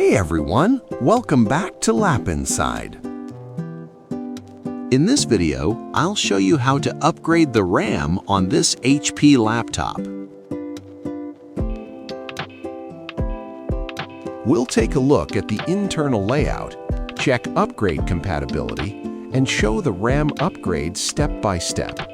Hey everyone, welcome back to Lapinside. In this video, I'll show you how to upgrade the RAM on this HP laptop. We'll take a look at the internal layout, check upgrade compatibility, and show the RAM upgrade step by step.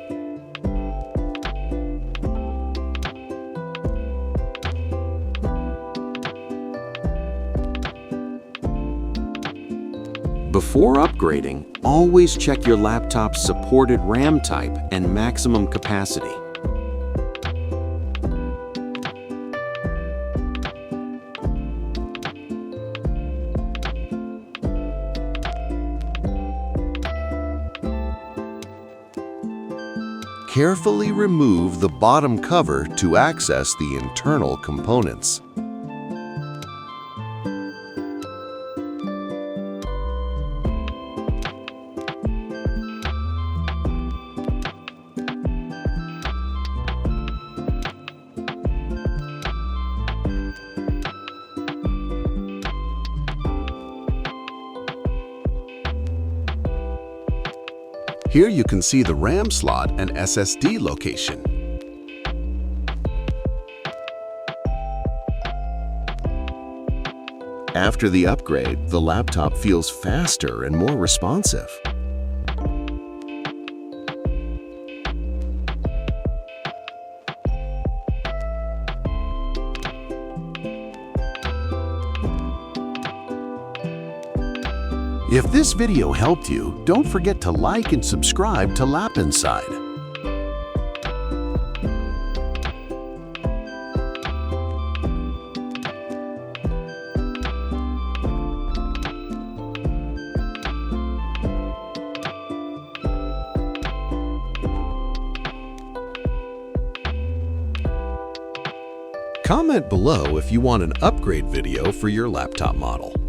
Before upgrading, always check your laptop's supported RAM type and maximum capacity. Carefully remove the bottom cover to access the internal components. Here you can see the RAM slot and SSD location. After the upgrade, the laptop feels faster and more responsive. If this video helped you, don't forget to like and subscribe to Lapinside. Comment below if you want an upgrade video for your laptop model.